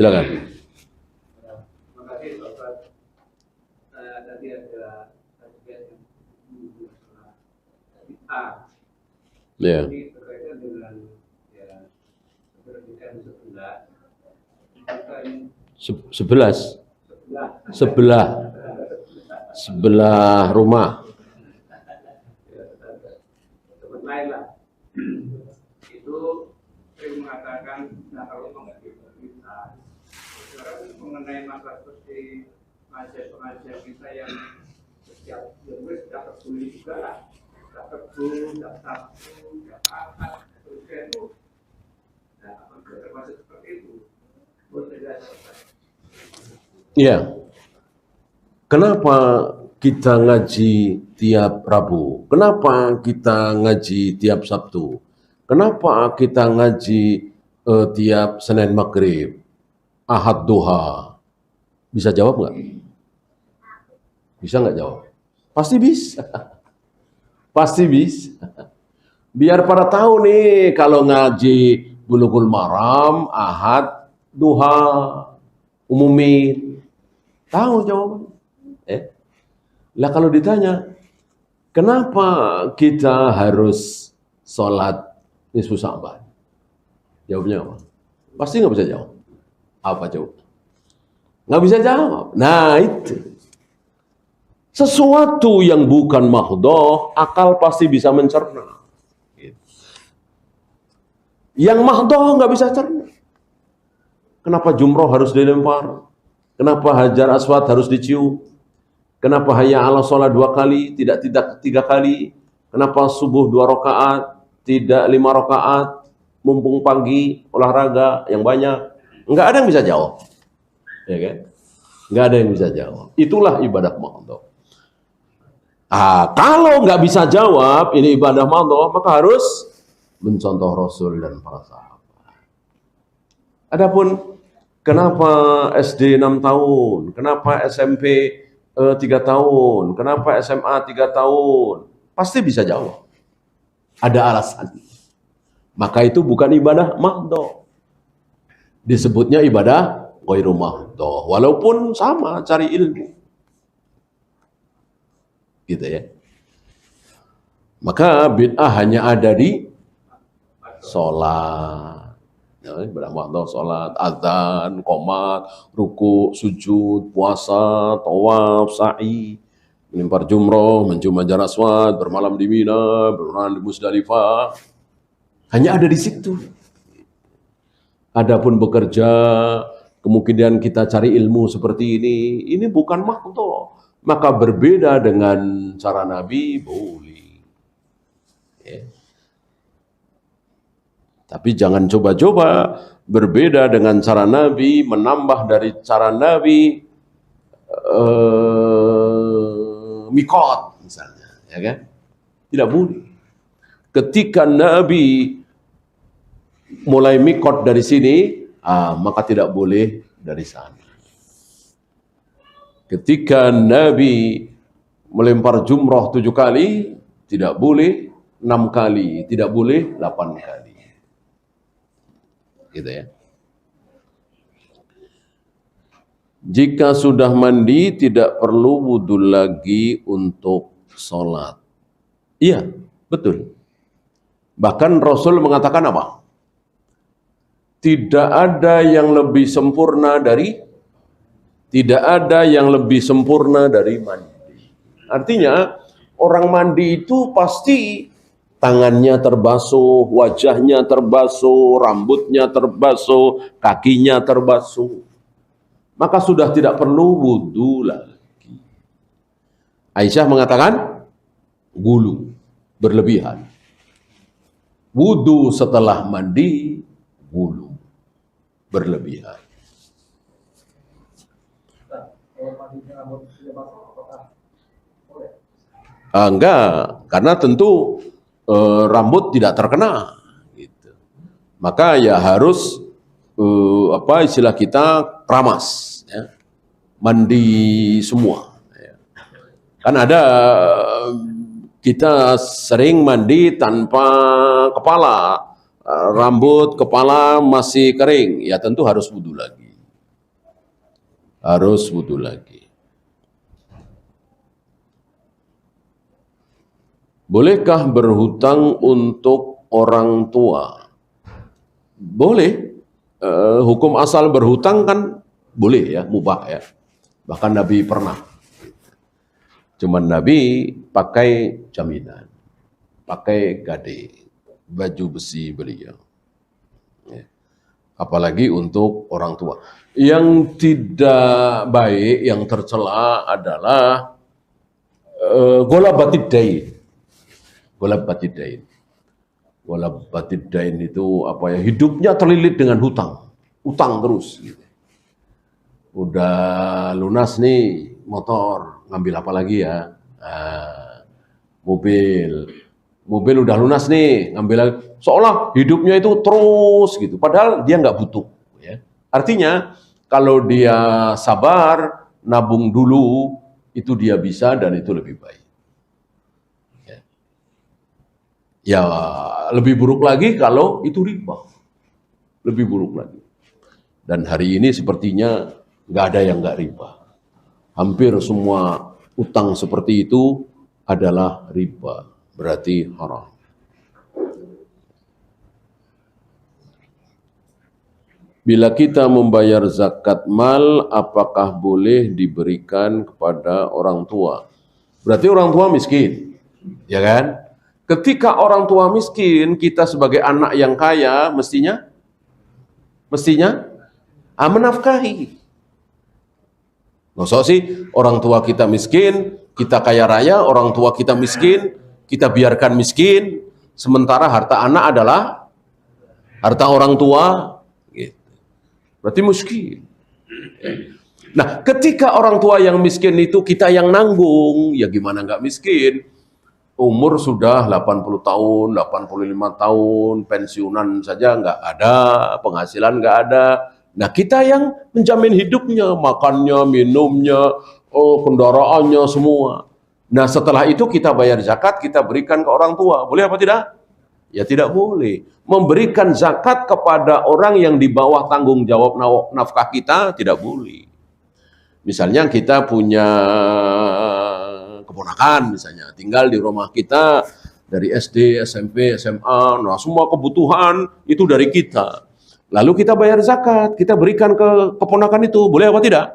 Silakan. Terima kasih Bapak. Tadi ada kajian yang A. Ya. Ini berkaitan dengan keberbitan sebelah rumah. Tempat lain lah. Itu sering mengatakan, nah kalau mengerti kita, sekarang mengenai masalah seperti pengajian kita yang setiap sudah terbuli juga lah, sudah terbul, sudah sabtu, sudah akad, terus itu, nah apakah termasuk seperti itu? Boleh dijelaskan? Iya. Kenapa kita ngaji tiap Rabu? Kenapa kita ngaji tiap Sabtu? Kenapa kita ngaji tiap Senin Maghrib, Ahad Duha? Bisa jawab nggak? Bisa nggak jawab? Pasti bisa. Pasti bisa. Biar pada tahu nih kalau ngaji Bulughul Maram, Ahad, Duha, umumin. Tahu jawabannya. Lah kalau ditanya, kenapa kita harus sholat nisfu Sya'ban? Jawabnya apa? Pasti nggak bisa jawab. Apa jawab? Nggak bisa jawab. Nah itu. Sesuatu yang bukan mahdhah, akal pasti bisa mencerna. Yang mahdhah nggak bisa cerna. Kenapa jumroh harus dilempar? Kenapa hajar aswad harus dicium? Kenapa hayya 'ala sholat 2 kali, tidak 3 kali? Kenapa subuh 2 rakaat, tidak 5 rakaat? Mumpung pagi, olahraga yang banyak. Enggak ada yang bisa jawab. Ya kan? Enggak ada yang bisa jawab. Itulah ibadah mahdhah. Kalau nggak bisa jawab, ini ibadah mahdhah, maka harus mencontoh Rasul dan para sahabat. Adapun kenapa SD 6 tahun, kenapa SMP 3 tahun, kenapa SMA 3 tahun, pasti bisa jawab. Ada alasan. Maka itu bukan ibadah mahdhah. Disebutnya ibadah ghairu mahdhah, walaupun sama cari ilmu. Gitu ya. Maka bid'ah hanya ada di sholat. Ya, ibadah mahdhah, sholat, adzan, qomat, ruku, sujud, puasa, tawaf, sa'i, melempar jumroh, mencium hajar aswad, bermalam di Mina, bermalam di Musdalifah. Hanya ada di situ. Adapun bekerja, kemudian kita cari ilmu seperti ini bukan mahdhah. Maka berbeda dengan cara Nabi, boleh. Ya. Tapi jangan coba-coba berbeda dengan cara Nabi, menambah dari cara Nabi, mikot misalnya, ya kan? Tidak boleh. Ketika Nabi mulai mikot dari sini, maka tidak boleh dari sana. Ketika Nabi melempar jumroh 7 kali, tidak boleh 6 kali, tidak boleh 8 kali. Gitu ya. Jika sudah mandi tidak perlu wudhu lagi untuk sholat. Iya, betul. Bahkan Rasul mengatakan apa? Tidak ada yang lebih sempurna dari mandi. Artinya orang mandi itu pasti tangannya terbasuh, wajahnya terbasuh, rambutnya terbasuh, kakinya terbasuh. Maka sudah tidak perlu wudhu lagi. Aisyah mengatakan, gulu, berlebihan. Wudhu setelah mandi, gulu, berlebihan. Enggak, karena tentu rambut tidak terkena, gitu. Maka ya harus istilah kita keramas, ya. Mandi semua. Ya. Kan ada kita sering mandi tanpa kepala, rambut kepala masih kering, ya tentu harus wudhu lagi. harus wudu lagi. Bolehkah berhutang untuk orang tua? Boleh. Hukum asal berhutang kan boleh ya, mubah ya. Bahkan Nabi pernah. Cuman Nabi pakai jaminan, pakai gade, baju besi beliau. Ya. Apalagi untuk orang tua. Yang tidak baik, yang tercela adalah golabatid dain. Golabatid dain. Golabatid dain itu apa ya? Hidupnya terlilit dengan hutang. Utang terus gitu. Udah lunas nih motor, ngambil apa lagi ya? Mobil udah lunas nih, ngambil lagi. Seolah hidupnya itu terus gitu, padahal dia nggak butuh. Ya. Artinya kalau dia sabar, nabung dulu, itu dia bisa dan itu lebih baik. Ya lebih buruk lagi kalau itu riba, lebih buruk lagi. Dan hari ini sepertinya nggak ada yang nggak riba. Hampir semua utang seperti itu adalah riba, berarti haram. Bila kita membayar zakat mal, apakah boleh diberikan kepada orang tua? Berarti orang tua miskin, ya kan? Ketika orang tua miskin, kita sebagai anak yang kaya mestinya menafkahi. Maksud sih orang tua kita miskin, kita kaya raya, orang tua kita miskin, kita biarkan miskin, sementara harta anak adalah harta orang tua. Gitu. Berarti miskin. Nah, ketika orang tua yang miskin itu kita yang nanggung, ya gimana nggak miskin? Umur sudah 80 tahun, 85 tahun, pensiunan saja nggak ada, penghasilan nggak ada. Nah, kita yang menjamin hidupnya, makannya, minumnya, kendaraannya, semua. Nah, setelah itu kita bayar zakat, kita berikan ke orang tua. Boleh apa tidak? Ya tidak boleh. Memberikan zakat kepada orang yang di bawah tanggung jawab nafkah kita, tidak boleh. Misalnya kita punya keponakan misalnya, tinggal di rumah kita dari SD, SMP, SMA, nah semua kebutuhan itu dari kita. Lalu kita bayar zakat, kita berikan ke keponakan itu, boleh apa tidak?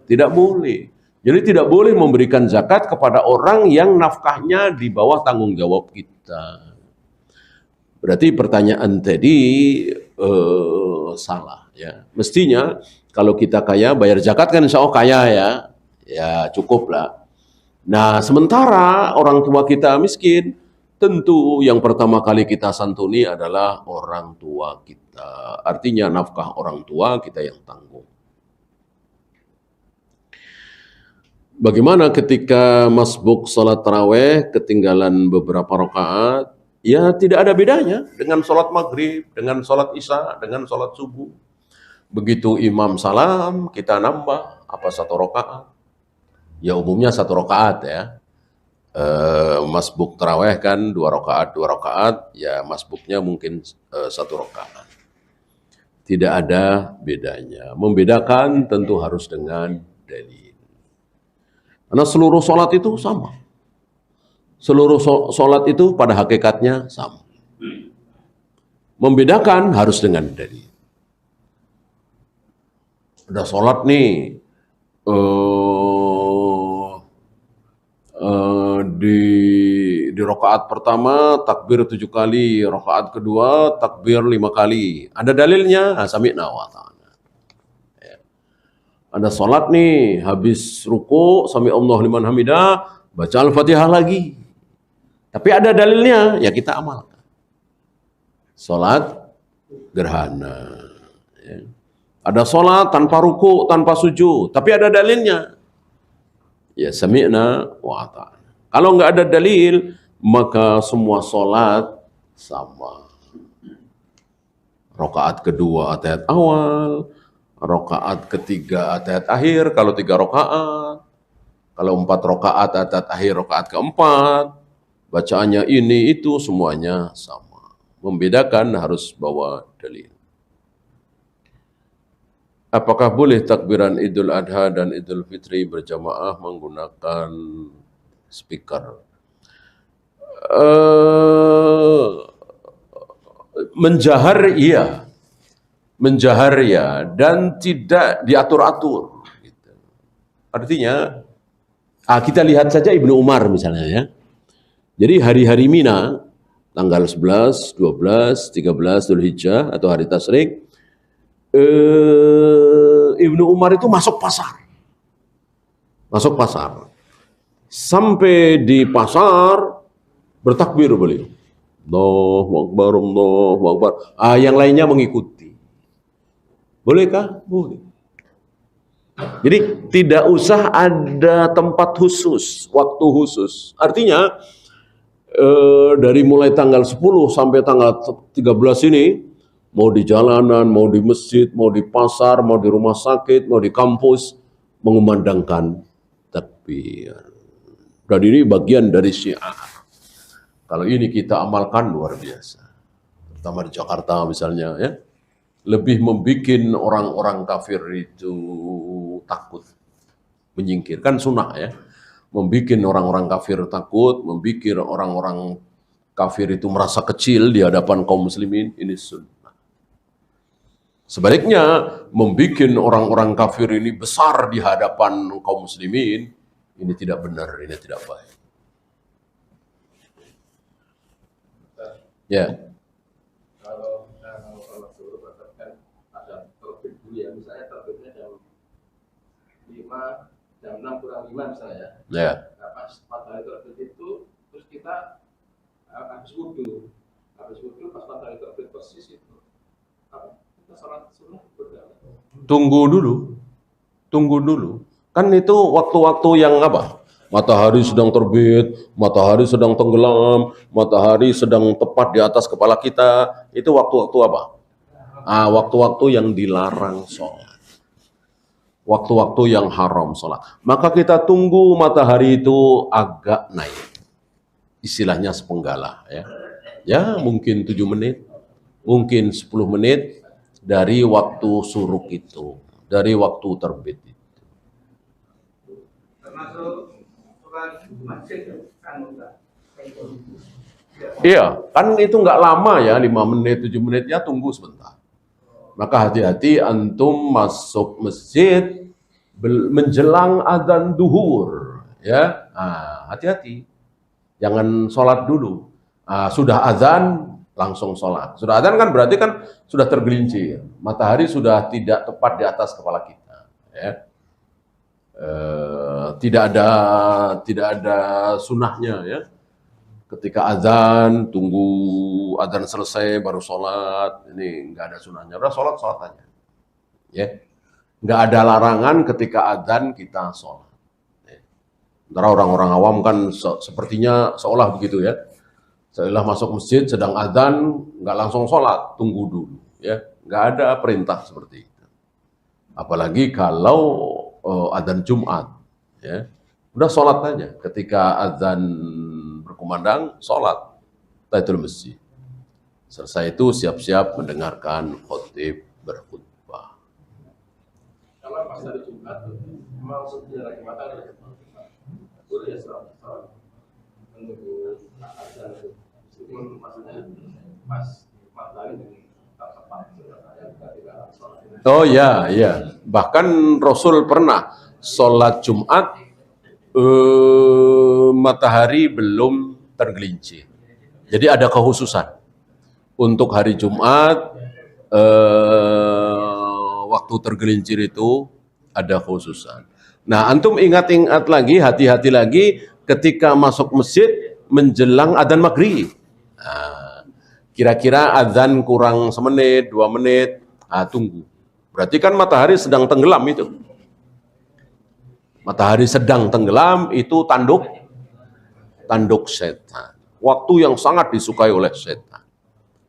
Tidak boleh. Jadi tidak boleh memberikan zakat kepada orang yang nafkahnya di bawah tanggung jawab kita. Berarti pertanyaan tadi salah ya. Mestinya kalau kita kaya bayar zakat kan insya Allah kaya ya. Ya cukup lah. Nah, sementara orang tua kita miskin, tentu yang pertama kali kita santuni adalah orang tua kita. Artinya nafkah orang tua kita yang tanggung. Bagaimana ketika masbuk sholat taraweh ketinggalan beberapa rakaat? Ya tidak ada bedanya dengan sholat maghrib, dengan sholat isya, dengan sholat subuh. Begitu imam salam, kita nambah apa 1 rakaat. Ya umumnya 1 rakaat ya. Masbuk taraweh kan 2 rakaat, ya masbuknya mungkin 1 rakaat. Tidak ada bedanya. Membedakan tentu harus dengan dalil. Karena seluruh sholat itu sama. Seluruh sholat itu pada hakikatnya sama. Membedakan harus dengan dalil. Udah sholat nih, di rakaat pertama takbir 7 kali, rakaat kedua takbir 5 kali. Ada dalilnya, sami'na wa ta'ana. Ya. Ada sholat nih, habis ruku, sami Allah liman hamidah, baca Al-Fatihah lagi. Tapi ada dalilnya, ya kita amalkan. Sholat gerhana. Ya. Ada sholat tanpa ruku, tanpa sujud, tapi ada dalilnya. Ya sami'na wa ta'ana. Kalau nggak ada dalil, maka semua sholat sama. Rakaat kedua atayat awal, rakaat ketiga atayat akhir, kalau 3 rakaat. Kalau 4 rakaat atayat akhir, rakaat keempat. Bacaannya ini, itu, semuanya sama. Membedakan harus bawa dalil. Apakah boleh takbiran Idul Adha dan Idul Fitri berjamaah menggunakan speaker? Eh, menjahar iya, dan tidak diatur-atur. Gitu. Artinya, kita lihat saja Ibnu Umar misalnya ya. Jadi hari-hari Mina, tanggal 11, 12, 13 Dzulhijjah atau hari Tasyrik, Ibnu Umar itu masuk pasar. Sampai di pasar bertakbir beliau. Allahu Akbar, Allahu Akbar. Yang lainnya mengikuti. Bolehkah? Boleh. Jadi tidak usah ada tempat khusus, waktu khusus. Artinya dari mulai tanggal 10 sampai tanggal 13 ini, mau di jalanan, mau di masjid, mau di pasar, mau di rumah sakit, mau di kampus, mengumandangkan takbir. Dan ini bagian dari syiar. Kalau ini kita amalkan luar biasa. Terutama di Jakarta misalnya ya. Lebih membuat orang-orang kafir itu takut. Menyingkirkan sunnah ya. Membuat orang-orang kafir takut, membuat orang-orang kafir itu merasa kecil di hadapan kaum muslimin, ini sunnah. Sebaliknya, membuat orang-orang kafir ini besar di hadapan kaum muslimin, ini tidak benar, ini tidak baik. Ya. Kalau sholat subuh kan ada terbit dulu ya, misalnya terbitnya jam 6 kurang 5 misalnya. Ya. Nah, pas matahari terbit itu, terus kita habis wudhu pas matahari terbit persis itu, kita sholat sunnah berapa? Tunggu dulu. Kan itu waktu-waktu yang apa? Matahari sedang terbit, matahari sedang tenggelam, matahari sedang tepat di atas kepala kita. Itu waktu-waktu apa? Waktu-waktu yang dilarang sholat. Waktu-waktu yang haram sholat. Maka kita tunggu matahari itu agak naik. Istilahnya sepenggalah. Ya mungkin 7 menit, mungkin 10 menit dari waktu suruk itu, dari waktu terbit itu. Termasuk sholat masjid kan enggak. Iya, kan itu nggak lama ya, 5 menit, 7 menit ya, tunggu sebentar. Maka hati-hati antum masuk masjid menjelang adzan duhur, ya. Hati-hati, jangan sholat dulu. Sudah azan langsung sholat. Sudah azan kan berarti kan sudah tergelincir, matahari sudah tidak tepat di atas kepala kita, ya. Tidak ada sunnahnya ya. Ketika azan tunggu azan selesai baru sholat, ini nggak ada sunnahnya. Udah sholat aja, ya. Nggak ada larangan ketika azan kita sholat. Sementara orang-orang awam kan sepertinya seolah begitu ya. Setelah masuk masjid sedang azan nggak langsung sholat, tunggu dulu, ya. Nggak ada perintah seperti itu. Apalagi kalau adzan Jumat, ya, udah sholat aja. Ketika adzan berkumandang, sholat tahiyatul masjid. Selesai itu siap-siap mendengarkan khotib berkhutbah. Kalau pas hari Jumat, memang sudah lagi matahari, boleh ya sholat menunggu adzan itu. Meskipun maksudnya pas matahari tepat, tidak sholat. Oh ya. Bahkan Rasul pernah sholat Jumat matahari belum tergelincir. Jadi ada kekhususan untuk hari Jumat waktu tergelincir itu ada kekhususan. Nah, antum ingat-ingat lagi, hati-hati lagi ketika masuk masjid menjelang adzan maghrib. Kira-kira adzan kurang semenit, 2 menit, tunggu. Berarti kan matahari sedang tenggelam itu. Matahari sedang tenggelam itu tanduk setan. Waktu yang sangat disukai oleh setan.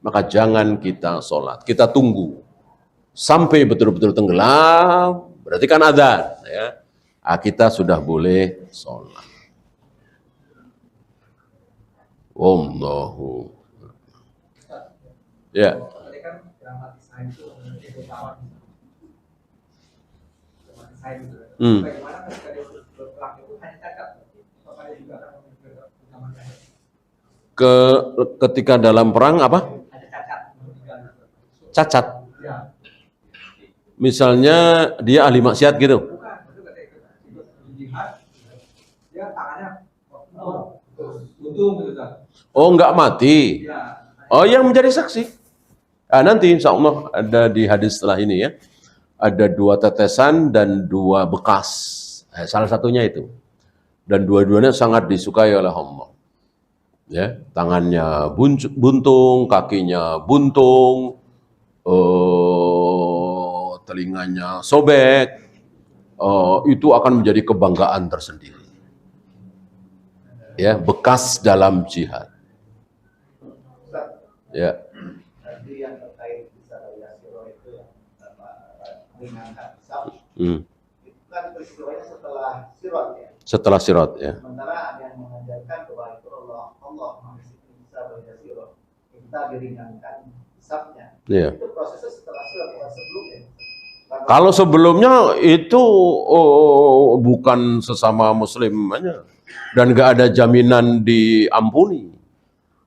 Maka jangan kita sholat. Kita tunggu sampai betul-betul tenggelam. Berarti kan adzan, ya. Kita sudah boleh sholat. Wallahu. Ya. Bagaimana ketika dia berperang itu hanya cacat? Apakah dia juga akan mengamalkan? Ketika dalam perang apa? Ada cacat. Cacat. Ya. Misalnya dia ahli maksiat gitu. Bukan, itu kata itu. Jihad, dia tangannya buntung gitu kan. Oh, nggak mati. Ya. Oh, yang menjadi saksi. Nanti insya Allah ada di hadis setelah ini ya. Ada 2 tetesan dan 2 bekas. Salah satunya itu. Dan dua-duanya sangat disukai oleh Allah. Ya, tangannya buntung, kakinya buntung, telinganya sobek. Itu akan menjadi kebanggaan tersendiri. Ya, bekas dalam jihad. Ya. Tadi yang terkait bisa Yasiro itu yang meringankan hisab. Itu kan peristiwanya setelah sirat ya. Setelah sirat ya. Sementara ada yang mengajarkan bahwa itu Allah mengisikan hisab Yasiro. Kita diringankan hisabnya. Iya. Itu prosesnya setelah sirat bukan sebelumnya. Kalau sebelumnya itu bukan sesama muslim aja. Dan nggak ada jaminan diampuni.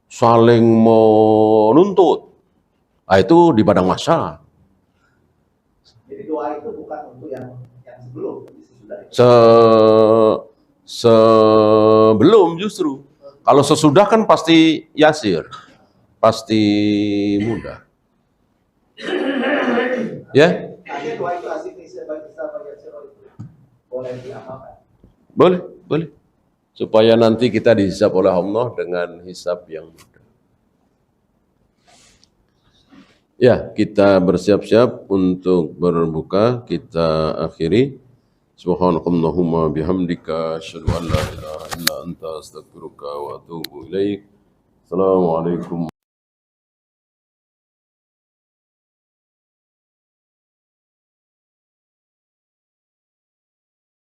Saling menuntut. Itu di padang mahsyar. Jadi doa itu bukan untuk yang sebelum, sesudah itu. Sebelum justru. Kalau sesudah kan pasti yasir. Pasti mudah. Ya? Artinya doa itu asik bagi Yasiro itu boleh diamalkan. Boleh. Supaya nanti kita dihisab oleh Allah dengan hisab yang mudah. Ya, kita bersiap-siap untuk berbuka. Kita akhiri. Subhanakallahumma bihamdika asyhadu an la ilaha illa anta astaghfiruka wa atubu ilaik. Assalamualaikum.